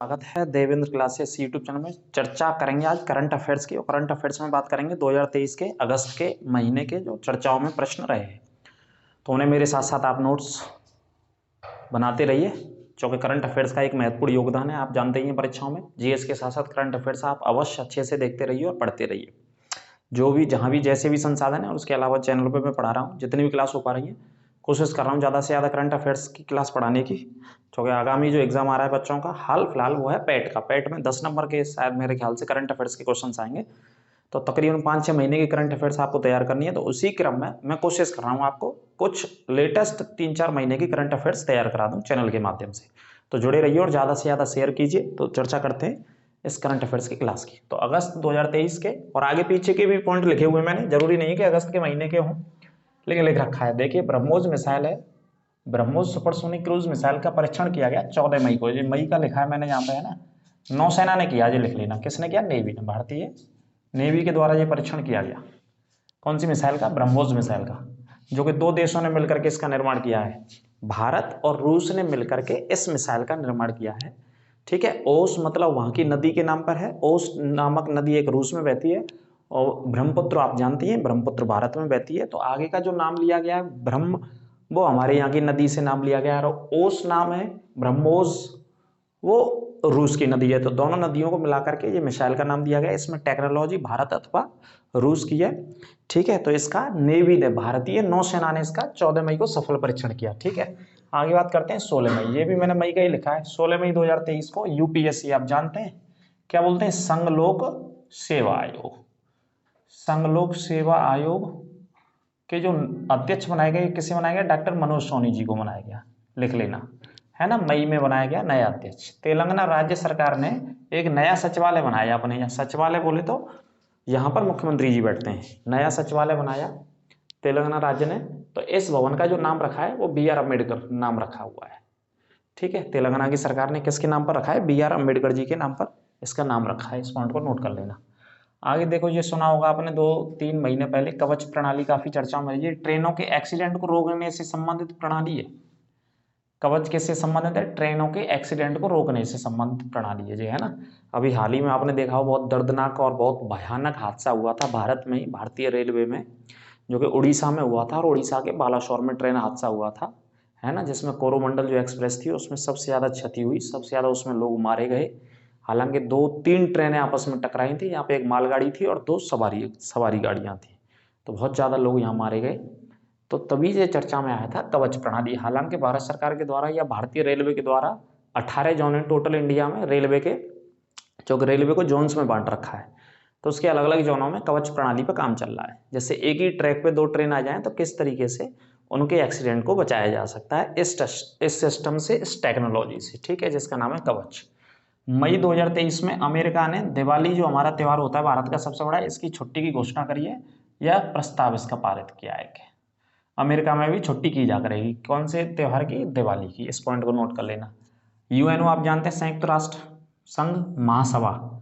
स्वागत है Devendra classes YouTube channel में। चर्चा करेंगे आज करंट अफेयर्स की, और करंट अफेयर्स में बात करेंगे 2023 के अगस्त के महीने के जो चर्चाओं में प्रश्न रहे हैं। तो उन्हें मेरे साथ साथ आप नोट्स बनाते रहिए, क्योंकि करंट अफेयर्स का एक महत्वपूर्ण योगदान है। आप जानते ही हैं परीक्षाओं में जीएस के साथ साथ करंट अफेयर्स आप अवश्य अच्छे से देखते रहिए और पढ़ते रहिए। जो भी जहाँ भी जैसे भी संसाधन है, और उसके अलावा चैनल पर मैं पढ़ा रहा हूँ, जितनी भी क्लास हो पा रही है कोशिश कर रहा हूँ ज़्यादा से ज़्यादा करंट अफेयर्स की क्लास पढ़ाने की, क्योंकि आगामी जो एग्जाम आ रहा है बच्चों का हाल फिलहाल वो है पैट का। पैट में 10 नंबर के शायद मेरे ख्याल से करंट अफेयर्स के क्वेश्चन आएंगे। तो तकरीबन 5-6 महीने की करंट अफेयर्स आपको तैयार करनी है। तो उसी क्रम में मैं कोशिश कर रहा हूँ आपको कुछ लेटेस्ट 3-4 महीने की करंट अफेयर्स तैयार करा दूँ चैनल के माध्यम से। तो जुड़े रहिए और ज़्यादा से ज़्यादा शेयर कीजिए। तो चर्चा करते हैं इस करंट अफेयर्स की क्लास की। तो अगस्त 2023 के और आगे पीछे के भी पॉइंट लिखे हुए मैंने, जरूरी नहीं कि अगस्त के महीने के हों, लेकिन लिख रखा है। देखिए, ब्रह्मोस मिसाइल है, ब्रह्मोस सुपरसोनिक क्रूज मिसाइल का परीक्षण किया गया 14 मई को। ये मई का लिखा है मैंने यहाँ पे, है ना। नौसेना ने किया, ये लिख लेना। किसने किया? नेवी ने, भारतीय नेवी के द्वारा ये परीक्षण किया गया। कौन सी मिसाइल का? ब्रह्मोस मिसाइल का, जो कि दो देशों ने मिलकर के इसका निर्माण किया है। भारत और रूस ने मिलकर के इस मिसाइल का निर्माण किया है। ठीक है। ओस मतलब वहां की नदी के नाम पर है। ओस नामक नदी एक रूस में बहती है, और ब्रह्मपुत्र आप जानती हैं, ब्रह्मपुत्र भारत में बहती है। तो आगे का जो नाम लिया गया है ब्रह्म, वो हमारे यहाँ की नदी से नाम लिया गया है। और ओस नाम है, ब्रह्मोस वो रूस की नदी है। तो दोनों नदियों को मिलाकर के ये मिसाइल का नाम दिया गया। इसमें टेक्नोलॉजी भारत अथवा रूस की है। ठीक है। तो इसका नेवी ने, भारतीय नौसेना ने इसका 14 मई को सफल परीक्षण किया। ठीक है। आगे बात करते हैं 16 मई। ये भी मैंने मई का ही लिखा है। 16 मई 2023 को यूपीएससी, आप जानते हैं क्या बोलते हैं? संघ लोक सेवा आयोग। संघ लोक सेवा आयोग के जो अध्यक्ष बनाए गए, किसे बनाया गया? डॉक्टर मनोज सोनी जी को बनाया गया, लिख लेना, है ना। मई में बनाया गया नया अध्यक्ष। तेलंगाना राज्य सरकार ने एक नया सचिवालय बनाया अपने यहाँ। सचिवालय बोले तो यहाँ पर मुख्यमंत्री जी बैठते हैं। नया सचिवालय बनाया तेलंगाना राज्य ने। तो इस भवन का जो नाम रखा है वो BR अम्बेडकर नाम रखा हुआ है। ठीक है। तेलंगाना की सरकार ने किसके नाम पर रखा है? BR अम्बेडकर जी के नाम पर इसका नाम रखा है। इस पॉइंट को नोट कर लेना। आगे देखो, ये सुना होगा आपने 2-3 महीने पहले, कवच प्रणाली काफी चर्चा में रही है। ट्रेनों के एक्सीडेंट को रोकने से संबंधित प्रणाली है। कवच किससे संबंधित है? ट्रेनों के एक्सीडेंट को रोकने से संबंधित प्रणाली है जी, है ना। अभी हाल ही में आपने देखा हो, बहुत दर्दनाक और बहुत भयानक हादसा हुआ था भारत में ही, भारतीय रेलवे में, जो कि उड़ीसा में हुआ था। और उड़ीसा के बालासोर में ट्रेन हादसा हुआ था, है ना, जिसमें कोरोमंडल जो एक्सप्रेस थी उसमें सबसे ज़्यादा क्षति हुई, सबसे ज़्यादा उसमें लोग मारे गए। हालांकि 2-3 ट्रेनें आपस में टकराई थी। यहाँ पे एक मालगाड़ी थी और 2 सवारी गाड़ियाँ थी। तो बहुत ज़्यादा लोग यहाँ मारे गए। तो तभी ये चर्चा में आया था कवच प्रणाली। हालांकि भारत सरकार के द्वारा या भारतीय रेलवे के द्वारा 18 जोन है टोटल इंडिया में रेलवे के, जो कि रेलवे को जोन्स में बांट रखा है। तो उसके अलग अलग जोनों में कवच प्रणाली पर काम चल रहा है। जैसे एक ही ट्रैक पे 2 ट्रेन आ जाएं तो किस तरीके से उनके एक्सीडेंट को बचाया जा सकता है इस सिस्टम से, इस टेक्नोलॉजी से। ठीक है, जिसका नाम है कवच। मई 2023 में अमेरिका ने दिवाली, जो हमारा त्यौहार होता है भारत का सबसे बड़ा, इसकी छुट्टी की घोषणा करी है, या प्रस्ताव इसका पारित किया है कि अमेरिका में भी छुट्टी की जा करेगी। कौन से त्यौहार की? दिवाली की। इस पॉइंट को नोट कर लेना। यूएनओ आप जानते हैं, संयुक्त राष्ट्र संघ महासभा।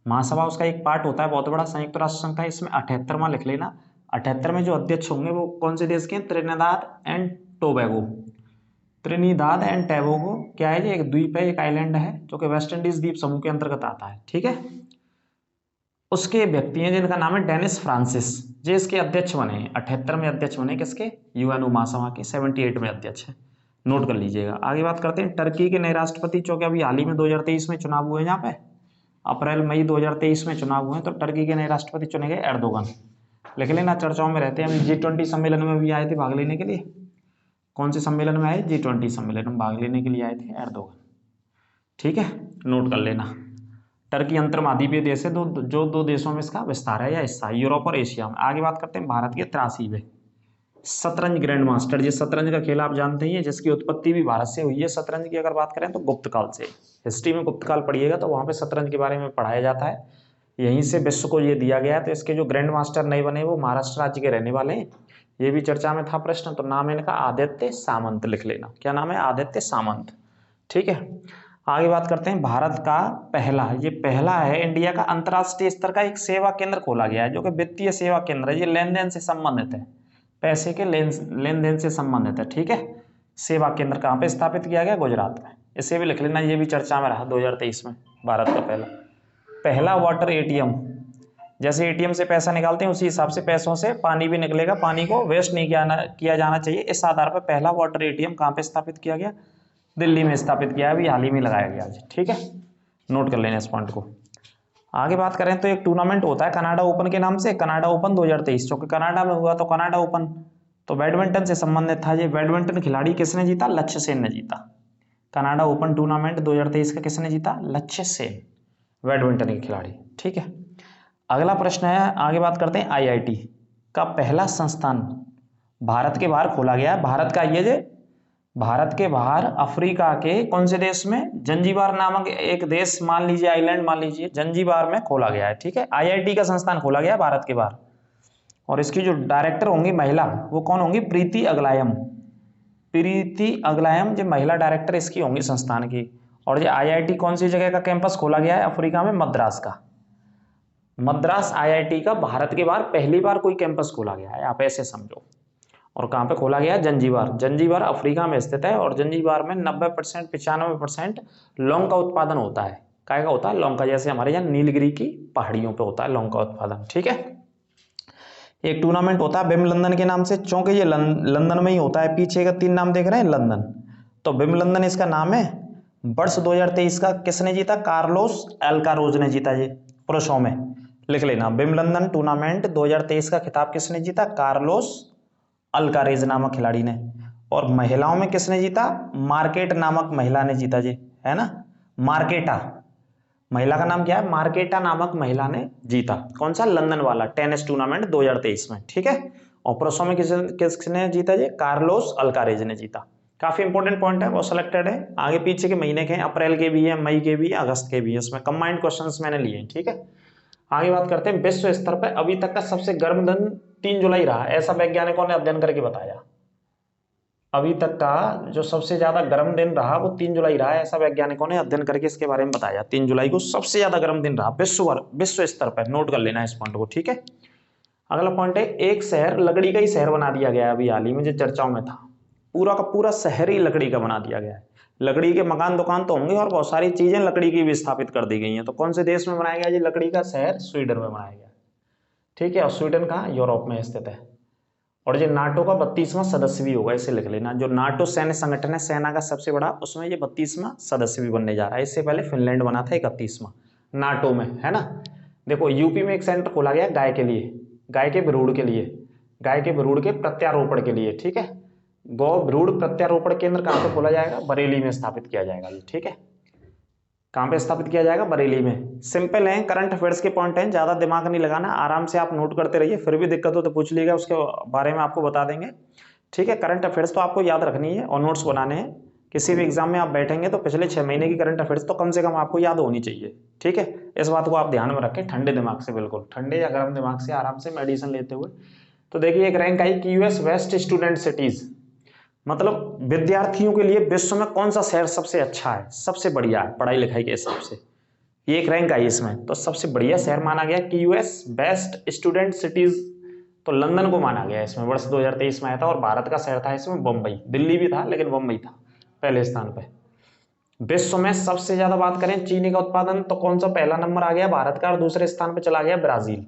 महासभा उसका एक पार्ट होता है, बहुत बड़ा संयुक्त राष्ट्र संघ का। इसमें 78वां लिख लेना। 78 में जो अध्यक्ष होंगे वो कौन से देश के हैं? Trinidad and Tobago. Trinidad and Tobago क्या है? ये एक द्वीप है, एक आइलैंड है, जो कि वेस्ट इंडीज द्वीप समूह के अंतर्गत आता है। ठीक है। उसके व्यक्ति हैं जिनका नाम है डेनिस फ्रांसिस, जो इसके अध्यक्ष बने हैं। 78 में अध्यक्ष बने किसके? यूएनओ महासभा के। 78 में अध्यक्ष है, नोट कर लीजिएगा। आगे बात करते हैं टर्की के नए राष्ट्रपति, चूंकि अभी हाल ही में 2023 में चुनाव हुए हैं, यहाँ पे अप्रैल मई 2023 में चुनाव हुए हैं। तो टर्की के नए राष्ट्रपति चुने गए एर्दोगन। लिख लेना, चर्चाओं में रहते हैं। अभी G20 सम्मेलन में भी आए थे भाग लेने के लिए। कौन से सम्मेलन में आए? G20 सम्मेलन में भाग लेने के लिए आए थे एर्दोगन। ठीक है, नोट कर लेना। टर्की अंतर्महाद्वीपीय देश है, जो 2 देशों में इसका विस्तार है या हिस्सा है, यूरोप और एशिया में। आगे बात करते हैं भारत के 83वें शतरंज ग्रैंड मास्टर। ये शतरंज का खेल आप जानते ही हैं, जिसकी उत्पत्ति भी भारत से हुई है। शतरंज की अगर बात करें तो गुप्त काल से, हिस्ट्री में गुप्त काल पढ़िएगा तो वहाँ पे शतरंज के बारे में पढ़ाया जाता है। यहीं से विश्व को ये दिया गया है। तो इसके जो ग्रैंड मास्टर नए बने वो महाराष्ट्र राज्य के रहने वाले हैं। ये भी चर्चा में था प्रश्न। तो नाम है इनका आदित्य सामंत, लिख लेना। क्या नाम है? आदित्य सामंत। ठीक है। आगे बात करते हैं भारत का पहला, ये पहला है इंडिया का अंतर्राष्ट्रीय स्तर का एक सेवा केंद्र खोला गया है, जो कि वित्तीय सेवा केंद्र है। ये लेन देन से संबंधित है, पैसे के लेन देन से संबंधित है। ठीक है। सेवा केंद्र कहाँ पे स्थापित किया गया? गुजरात में। इसे भी लिख लेना, ये भी चर्चा में रहा 2023 में। भारत का पहला वाटर एटीएम, जैसे एटीएम से पैसा निकालते हैं उसी हिसाब से पैसों से पानी भी निकलेगा, पानी को वेस्ट नहीं किया जाना चाहिए। इस आधार पर पहला वाटर एटीएम कहाँ पे स्थापित किया गया? दिल्ली में स्थापित किया, अभी हाल ही में लगाया गया आज। ठीक है, नोट कर लेना इस पॉइंट को। आगे बात करें तो एक टूर्नामेंट होता है कनाडा ओपन के नाम से, कनाडा ओपन 2023, जो कि कनाडा में हुआ, तो कनाडा ओपन तो बैडमिंटन से संबंधित था। ये बैडमिंटन खिलाड़ी किसने जीता? लक्ष्य सेन ने जीता। कनाडा ओपन टूर्नामेंट 2023 का किसने जीता? लक्ष्य सेन, बैडमिंटन के खिलाड़ी। ठीक है, अगला प्रश्न है, आगे बात करते हैं। आईआईटी का पहला संस्थान भारत के बाहर खोला गया है। भारत का ये भारत के बाहर अफ्रीका के कौन से देश में? जंजीबार नामक एक देश, मान लीजिए आइलैंड मान लीजिए, जंजीबार में खोला गया है। ठीक है, आईआईटी का संस्थान खोला गया है भारत के बाहर, और इसकी जो डायरेक्टर होंगी महिला, वो कौन होंगी? प्रीति अगलायम। प्रीति अगलायम जो महिला डायरेक्टर इसकी होंगी संस्थान की। और ये आईआईटी कौन सी जगह का कैंपस खोला गया है? अफ्रीका में मद्रास का। मद्रास आईआईटी का भारत के बाहर पहली बार कोई कैंपस खोला गया है, आप ऐसे समझो। और कहाँ पे खोला गया? जंजीबार। जंजीबार अफ्रीका में स्थित है, और जंजीबार में 90% 95% लौंग का उत्पादन होता है। काय का होता है? लौंग का, जैसे हमारे यहाँ नीलगिरी की पहाड़ियों पे होता है लौंग का उत्पादन। ठीक है, एक टूर्नामेंट होता है विंबलडन के नाम से, चूंकि ये लंदन में ही होता है। पीछे का 3 नाम देख रहे हैं, लंदन, तो विंबलडन इसका नाम है। वर्ष 2023 का किसने जीता? कार्लोस अल्काराज ने जीता। ये पुरुषों में लिख लेना, विंबलडन टूर्नामेंट 2023 का खिताब किसने जीता? कार्लोस अल्कारेज नामक खिलाड़ी ने। और महिलाओं में किसने जीता? मार्केट नामक महिला ने जीता जी, है ना, मार्केटा, महिला का नाम क्या है? मार्केटा नामक महिला ने जीता। कौन सा? लंदन वाला टेनिस टूर्नामेंट 2023 में। ठीक है, और पुरुषों में किसने जीता जी? कार्लोस अल्कारेज ने जीता। काफी इंपॉर्टेंट पॉइंट है, वो सिलेक्टेड है। आगे पीछे के महीने के, अप्रैल के भी है, मई के भी है, अगस्त के भी है, इसमें कंबाइंड क्वेश्चंस मैंने लिए हैं। ठीक है, आगे बात करते हैं। विश्व स्तर पर अभी तक का सबसे गर्म दिन 3 जुलाई रहा, ऐसा वैज्ञानिकों ने अध्ययन करके बताया। अभी तक का जो सबसे ज्यादा गर्म दिन रहा वो 3 जुलाई रहा, ऐसा वैज्ञानिकों ने अध्ययन करके इसके बारे में बताया। 3 जुलाई को सबसे ज्यादा गर्म दिन रहा विश्व स्तर पर। नोट कर लेना इस पॉइंट को। ठीक है, अगला पॉइंट है, एक शहर लकड़ी का ही शहर बना दिया गया है। अभी हाल ही में जो चर्चाओं में था, पूरा का पूरा शहर ही लकड़ी का बना दिया गया है। लकड़ी के मकान दुकान तो होंगे, और बहुत सारी चीजें लकड़ी की भी स्थापित कर दी गई हैं। तो कौन से देश में बनाया गया ये लकड़ी का शहर? स्वीडन में बनाया गया। ठीक है, और स्वीडन कहाँ? यूरोप में स्थित है। और ये नाटो का 32वां सदस्य भी होगा, इसे लिख लेना। जो नाटो सैन्य संगठन है, सेना का सबसे बड़ा, उसमें ये 32वां सदस्य भी बनने जा रहा है। इससे पहले फिनलैंड बना था 31वां नाटो में, है ना। देखो, यूपी में एक सेंटर खोला गया गाय के लिए, गाय के भ्रूण के लिए, गाय के भ्रूण के प्रत्यारोपण के लिए। ठीक है, गौ भ्रूण प्रत्यारोपण केंद्र कहाँ पे खोला जाएगा? बरेली में स्थापित किया जाएगा। ठीक है, कहाँ पे स्थापित किया जाएगा? बरेली में। सिंपल है, करंट अफेयर्स के पॉइंट हैं, ज्यादा दिमाग नहीं लगाना, आराम से आप नोट करते रहिए। फिर भी दिक्कत हो तो पूछ लीजिएगा, उसके बारे में आपको बता देंगे। ठीक है, करंट अफेयर्स तो आपको याद रखनी है और नोट्स बनाने हैं। किसी भी एग्जाम में आप बैठेंगे तो पिछले 6 महीने की करंट अफेयर्स तो कम से कम आपको याद होनी चाहिए। ठीक है, इस बात को आप ध्यान में रखें, ठंडे दिमाग से, बिल्कुल ठंडे या गर्म दिमाग से, आराम से मेडिसिन लेते हुए। तो देखिए, एक रैंक आई क्यूएस बेस्ट स्टूडेंट सिटीज, मतलब विद्यार्थियों के लिए विश्व में कौन सा शहर सबसे अच्छा है, सबसे बढ़िया है पढ़ाई लिखाई के हिसाब से, ये एक रैंक आई इसमें। तो सबसे बढ़िया शहर माना गया क्यूएस बेस्ट स्टूडेंट सिटीज, तो लंदन को माना गया इसमें। वर्ष 2023 में आया था, और भारत का शहर था इसमें बम्बई। दिल्ली भी था लेकिन बम्बई था पहले स्थान पे। विश्व में सबसे ज्यादा बात करें चीनी का उत्पादन, तो कौन सा पहला नंबर आ गया? भारत का, और दूसरे स्थान पे चला गया ब्राजील।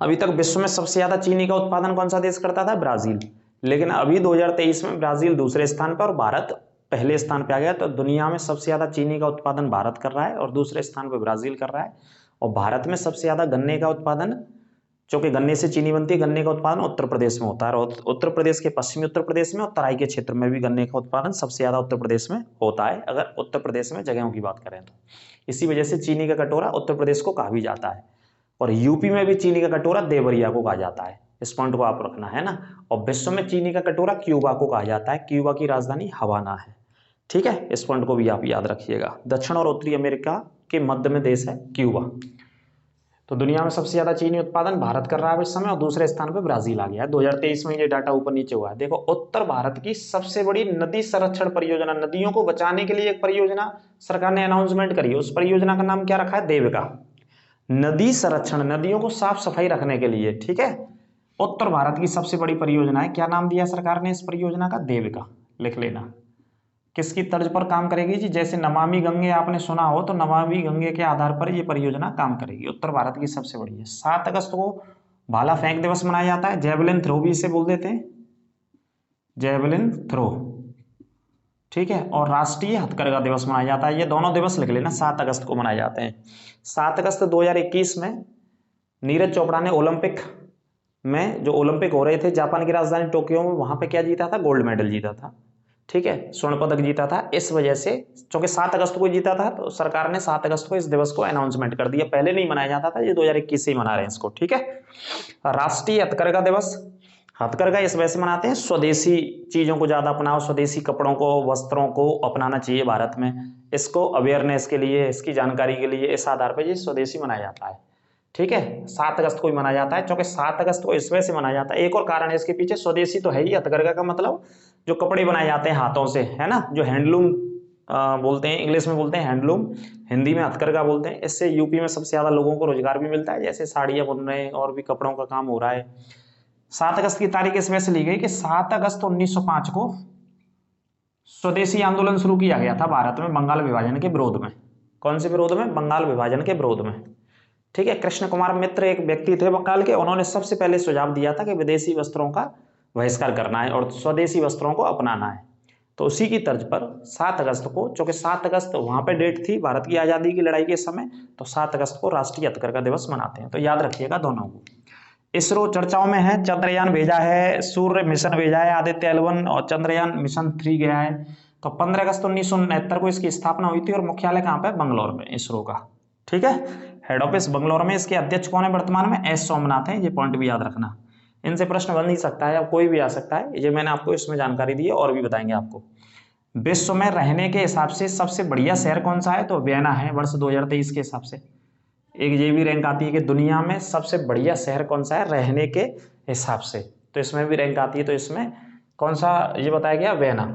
अभी तक विश्व में सबसे ज्यादा चीनी का उत्पादन कौन सा देश करता था? ब्राजील। लेकिन अभी 2023 में ब्राजील दूसरे स्थान पर और भारत पहले स्थान पे आ गया। तो दुनिया में सबसे ज्यादा चीनी का उत्पादन भारत कर रहा है, और दूसरे स्थान पर ब्राजील कर रहा है। और भारत में सबसे ज्यादा गन्ने का उत्पादन, क्योंकि गन्ने से चीनी बनती है, गन्ने का उत्पादन उत्तर प्रदेश में होता है। और उत्तर प्रदेश के पश्चिमी उत्तर प्रदेश में और तराई के क्षेत्र में भी गन्ने का उत्पादन सबसे ज्यादा उत्तर प्रदेश में होता है, अगर उत्तर प्रदेश में जगहों की बात करें तो। इसी वजह से चीनी का कटोरा उत्तर प्रदेश को कहा भी जाता है, और यूपी में भी चीनी का कटोरा देवरिया को कहा जाता है। इस पॉइंट को आप रखना है ना। और विश्व में चीनी का कटोरा क्यूबा को कहा जाता है, क्यूबा की राजधानी हवाना है। ठीक है, इस पॉइंट को भी आप याद रखिएगा। दक्षिण और उत्तरी अमेरिका के मध्य में देश है क्यूबा। तो दुनिया में सबसे ज्यादा चीनी उत्पादन भारत कर रहा है इस समय, और दूसरे स्थान पर ब्राजील आ गया है। 2023 में ये डाटा ऊपर नीचे हुआ है। देखो, उत्तर भारत की सबसे बड़ी नदी संरक्षण परियोजना, नदियों को बचाने के लिए एक परियोजना सरकार ने अनाउंसमेंट करी है। उस परियोजना का नाम क्या रखा है? देविका। नदी संरक्षण, नदियों को साफ सफाई रखने के लिए। ठीक है, उत्तर भारत की सबसे बड़ी परियोजना है। क्या नाम दिया सरकार ने इस परियोजना का? देविका। लिख लेना, किसकी तर्ज पर काम करेगी जी? जैसे नमामि गंगे आपने सुना हो, तो नमामि गंगे के आधार पर ये परियोजना काम करेगी। उत्तर भारत की सबसे बड़ी है। 7 अगस्त को भाला फेंक दिवस मनाया जाता है, जेवलिन थ्रो भी इसे बोल देते हैं, जेवलिन थ्रो, ठीक है। और राष्ट्रीय हथकरघा दिवस मनाया जाता है। ये दोनों दिवस लिख लेना, 7 अगस्त को मनाए जाते हैं। 7 अगस्त 2021 में नीरज चोपड़ा ने ओलंपिक में, जो ओलंपिक हो रहे थे जापान की राजधानी टोक्यो में, वहां पे क्या जीता था? गोल्ड मेडल जीता था, ठीक है, स्वर्ण पदक जीता था। इस वजह से, चूंकि 7 अगस्त को जीता था, तो सरकार ने 7 अगस्त को इस दिवस को अनाउंसमेंट कर दिया। पहले नहीं मनाया जाता था, ये 2021 से ही मना रहे हैं इसको, ठीक है। राष्ट्रीय हथकरघा दिवस, हथकरघा इस वजह से मनाते हैं, स्वदेशी चीजों को ज्यादा अपनाओ, स्वदेशी कपड़ों को, वस्त्रों को अपनाना चाहिए भारत में। इसको अवेयरनेस के लिए, इसकी जानकारी के लिए, इस आधार पर ये स्वदेशी मनाया जाता है, ठीक है। 7 अगस्त को ही मनाया जाता है, क्योंकि 7 अगस्त को इस वजह से मनाया जाता है। एक और कारण है इसके पीछे, स्वदेशी तो है ही, हथकरघा का मतलब जो कपड़े बनाए जाते हैं हाथों से, है ना, जो हैंडलूम बोलते हैं, इंग्लिश में बोलते हैं हैंडलूम, हिंदी में हथकरघा बोलते हैं। इससे यूपी में सबसे ज्यादा लोगों को रोजगार भी मिलता है, जैसे साड़ियां बुन रहे हैं और भी कपड़ों का काम हो रहा है। 7 अगस्त की तारीख इस वजह से ली गई कि 7 अगस्त 1905 को स्वदेशी आंदोलन शुरू किया गया था भारत में, बंगाल विभाजन के विरोध में। कौन से विरोध में? बंगाल विभाजन के विरोध में, ठीक है। कृष्ण कुमार मित्र एक व्यक्ति थे बंगाल के, उन्होंने सबसे पहले सुझाव दिया था कि विदेशी वस्त्रों का बहिष्कार करना है और स्वदेशी वस्त्रों को अपनाना है। तो उसी की तर्ज पर 7 अगस्त को, चूंकि 7 अगस्त वहां पे डेट थी भारत की आजादी की लड़ाई के समय, तो 7 अगस्त को राष्ट्रीय हथकरघा दिवस मनाते हैं। तो याद रखिएगा दोनों को। इसरो चर्चाओं में है, चंद्रयान भेजा है, सूर्य मिशन भेजा है, आदित्य L1 और चंद्रयान मिशन 3 गया है। तो 15 अगस्त 1969 को इसकी स्थापना हुई थी और मुख्यालय कहाँ पे? बंगलौर में, इसरो का, ठीक है। हेड ऑफिस बंगलौर में। इसके अध्यक्ष कौन है वर्तमान में? एस सोमनाथ है। ये पॉइंट भी याद रखना, इनसे प्रश्न बन नहीं सकता है, अब कोई भी आ सकता है। ये मैंने आपको इसमें जानकारी दी है, और भी बताएंगे आपको। विश्व में रहने के हिसाब से सबसे बढ़िया शहर कौन सा है? तो वियना है, वर्ष 2023 के हिसाब से। एक ये भी रैंक आती है कि दुनिया में सबसे बढ़िया शहर कौन सा है रहने के हिसाब से, तो इसमें भी रैंक आती है। तो इसमें कौन सा ये बताया गया? वियना।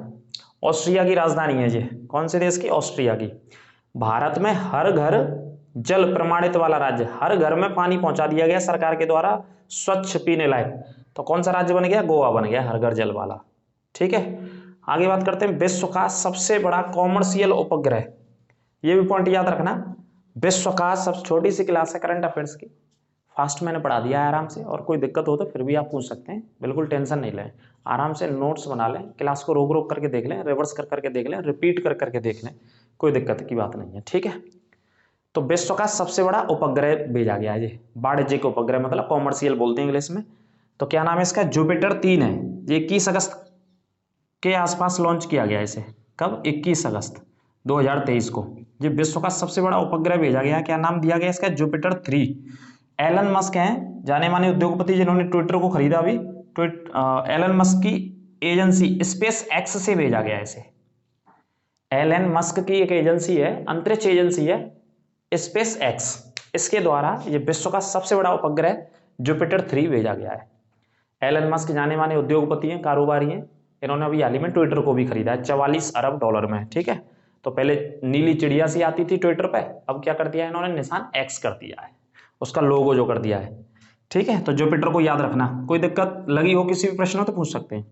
ऑस्ट्रिया की राजधानी है ये, कौन से देश की? ऑस्ट्रिया की। भारत में हर घर जल प्रमाणित वाला राज्य, हर घर में पानी पहुंचा दिया गया सरकार के द्वारा, स्वच्छ पीने लायक। तो कौन सा राज्य बन गया? गोवा बन गया, हर घर जल वाला, ठीक है। आगे बात करते हैं, विश्व का सबसे बड़ा कॉमर्शियल उपग्रह। ये भी पॉइंट याद रखना। विश्व का सब, छोटी सी क्लास है करंट अफेयर्स की, फास्ट मैंने पढ़ा दिया है आराम से, और कोई दिक्कत हो तो फिर भी आप पूछ सकते हैं, बिल्कुल टेंशन नहीं लें। आराम से नोट्स बना लें, क्लास को रोक रोक करके देख लें, रिवर्स कर करके देख लें, रिपीट कर करके देख लें, कोई दिक्कत की बात नहीं है, ठीक है। तो विश्व का सबसे बड़ा उपग्रह भेजा गया है, ये वाणिज्यिक उपग्रह, मतलब कॉमर्शियल बोलते हैं इंग्लिश में। तो क्या नाम है इसका? जुपिटर 3 है। ये 21 अगस्त के आसपास लॉन्च किया गया इसे। कब? 21 अगस्त 2023 को। ये विश्व का सबसे बड़ा उपग्रह भेजा गया। क्या नाम दिया गया इसका? जुपिटर 3। एलन मस्क हैं जाने माने उद्योगपति, जिन्होंने ट्विटर को खरीदा अभी। एलन मस्क की एजेंसी स्पेस एक्स से भेजा गया इसे। एलन मस्क की एक एजेंसी है, अंतरिक्ष एजेंसी है स्पेस एक्स, इसके द्वारा ये विश्व का सबसे बड़ा उपग्रह जुपिटर 3 भेजा गया है। एलन मस्क जाने माने उद्योगपति हैं, कारोबारी हैं। इन्होंने अभी हाल ही में ट्विटर को भी खरीदा है 44 अरब डॉलर में, ठीक है। तो पहले नीली चिड़िया सी आती थी ट्विटर पे, अब क्या कर दिया है इन्होंने? निशान एक्स कर दिया है, उसका लोगो जो कर दिया है, ठीक है। तो जुपिटर को याद रखना। कोई दिक्कत लगी हो, किसी भी प्रश्न हो तो पूछ सकते हैं।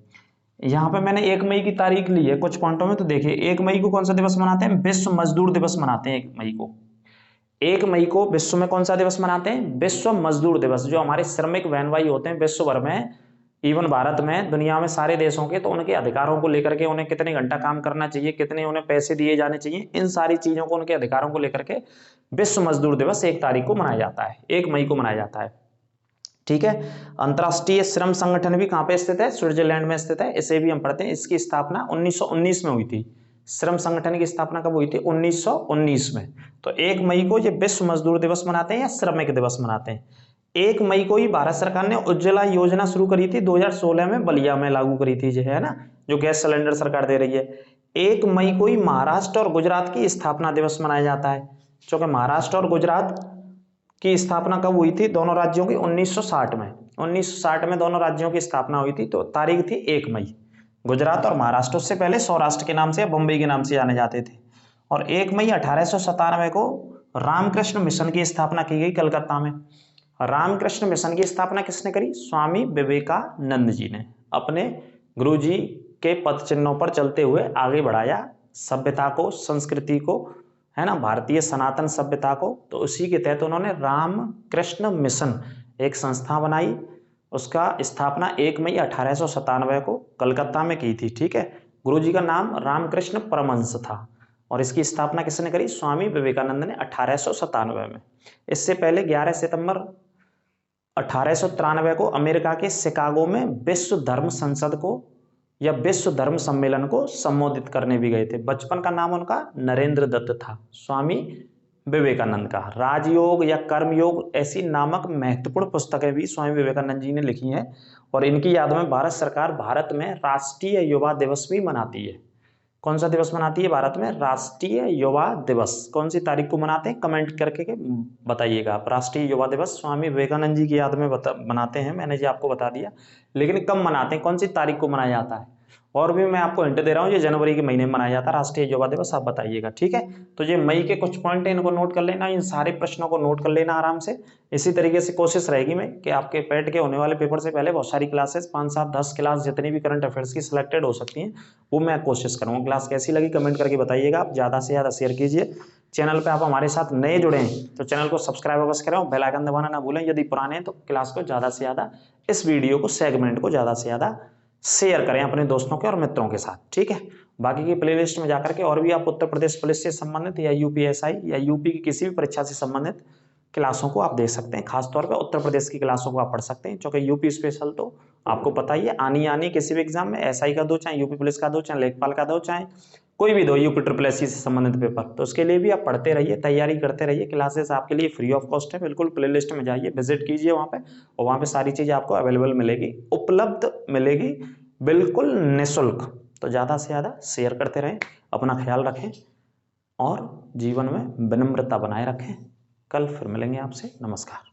यहाँ पे मैंने 1 मई की तारीख ली है कुछ पॉइंटों में, तो देखिए 1 मई को कौन सा दिवस मनाते हैं? विश्व मजदूर दिवस मनाते हैं 1 मई को। 1 मई को विश्व में कौन सा दिवस मनाते हैं? विश्व मजदूर दिवस। जो हमारे श्रमिक बहन भाई होते हैं विश्व भर में, इवन भारत में, दुनिया में सारे देशों के, तो उनके अधिकारों को लेकर के, उन्हें कितने घंटा काम करना चाहिए, कितने उन्हें पैसे दिए जाने चाहिए, इन सारी चीजों को, उनके अधिकारों को लेकर के विश्व मजदूर दिवस 1 तारीख को मनाया जाता है, 1 मई को मनाया जाता है, ठीक है। अंतर्राष्ट्रीय श्रम संगठन भी कहाँ पे स्थित है? स्विट्जरलैंड में स्थित है। इसे भी हम पढ़ते हैं। इसकी स्थापना 1919 में हुई थी। श्रम संगठन की स्थापना कब हुई थी? 1919 में। तो 1 मई को ये विश्व मजदूर दिवस मनाते हैं या श्रमिक दिवस मनाते हैं। 1 मई को ही भारत सरकार ने उज्ज्वला योजना शुरू करी थी, 2016 में बलिया में लागू करी थी, जो है ना, जो गैस सिलेंडर सरकार दे रही है। 1 मई को ही महाराष्ट्र और गुजरात की स्थापना दिवस मनाया जाता है, क्योंकि महाराष्ट्र और गुजरात की स्थापना कब हुई थी दोनों राज्यों की? 1960 में। 1960 में दोनों राज्यों की स्थापना हुई थी, तो तारीख थी 1 मई। गुजरात और महाराष्ट्र उससे पहले सौराष्ट्र के नाम से या बम्बई के नाम से जाने जाते थे। और 1 मई 1897 को रामकृष्ण मिशन की स्थापना की गई कलकत्ता में। रामकृष्ण मिशन की स्थापना किसने करी? स्वामी विवेकानंद जी ने अपने गुरु जी के पद चिन्हों पर चलते हुए आगे बढ़ाया सभ्यता को, संस्कृति को, है ना, भारतीय सनातन सभ्यता को। तो उसी के तहत उन्होंने रामकृष्ण मिशन एक संस्था बनाई। उसका स्थापना 1 मई 1897 को कलकत्ता में की थी। ठीक है, गुरुजी का नाम रामकृष्ण परमहंस था और इसकी स्थापना किसने करी? स्वामी विवेकानंद ने 1897 में। इससे पहले 11 सितंबर 1893 को अमेरिका के शिकागो में विश्व धर्म संसद को या विश्व धर्म सम्मेलन को संबोधित करने भी गए थे। बचपन का नाम उनका नरेंद्र दत्त था। स्वामी विवेकानंद का राजयोग या कर्मयोग ऐसी नामक महत्वपूर्ण पुस्तकें भी स्वामी विवेकानंद जी ने लिखी हैं और इनकी याद में भारत सरकार भारत में राष्ट्रीय युवा दिवस भी मनाती है। कौन सा दिवस मनाती है भारत में? राष्ट्रीय युवा दिवस। कौन सी तारीख को मनाते हैं? कमेंट करके बताइएगा आप। राष्ट्रीय युवा दिवस स्वामी विवेकानंद जी की याद में मनाते हैं, मैंने जी आपको बता दिया, लेकिन कब मनाते हैं, कौन सी तारीख को मनाया जाता है? और भी मैं आपको हिंट दे रहा हूँ, ये जनवरी के महीने में मनाया जाता है राष्ट्रीय युवा दिवस, आप बताइएगा। ठीक है, तो ये मई के कुछ पॉइंट है, इनको नोट कर लेना, इन सारे प्रश्नों को नोट कर लेना आराम से। इसी तरीके से कोशिश रहेगी मैं कि आपके पेट के होने वाले पेपर से पहले बहुत सारी क्लासेस 5, 7, 10 क्लास जितनी भी करंट अफेयर्स की सिलेक्टेड हो सकती हैं वो मैं कोशिश करूँगा। क्लास कैसी लगी कमेंट करके बताइएगा। आप ज़्यादा से ज़्यादा शेयर कीजिए। चैनल पे आप हमारे साथ नए जुड़े हैं तो चैनल को सब्सक्राइब अवश्य करें और बेल आइकन दबाना ना भूलें। यदि पुराने हैं तो क्लास को ज़्यादा से ज़्यादा, इस वीडियो को, सेगमेंट को ज़्यादा से ज़्यादा शेयर करें अपने दोस्तों के और मित्रों के साथ। ठीक है, बाकी की प्लेलिस्ट में जाकर के और भी आप उत्तर प्रदेश पुलिस से संबंधित या यूपीएसआई या यूपी की किसी भी परीक्षा से संबंधित क्लासों को आप देख सकते हैं। खासतौर पे उत्तर प्रदेश की क्लासों को आप पढ़ सकते हैं, क्योंकि यूपी स्पेशल तो आपको पता ही है, आनी किसी भी एग्जाम में एसआई का दो, चाहे यूपी पुलिस का दो, चाहे लेखपाल का दो, चाहे कोई भी दो यूपी SSS से संबंधित पेपर, तो उसके लिए भी आप पढ़ते रहिए, तैयारी करते रहिए। क्लासेस आपके लिए फ्री ऑफ कॉस्ट है, बिल्कुल प्ले लिस्ट में जाइए, विजिट कीजिए वहाँ पे और वहाँ पे सारी चीज़ें आपको अवेलेबल मिलेगी, उपलब्ध मिलेगी, बिल्कुल निःशुल्क। तो ज़्यादा से ज़्यादा शेयर करते रहें, अपना ख्याल रखें और जीवन में विनम्रता बनाए रखें। कल फिर मिलेंगे आपसे। नमस्कार।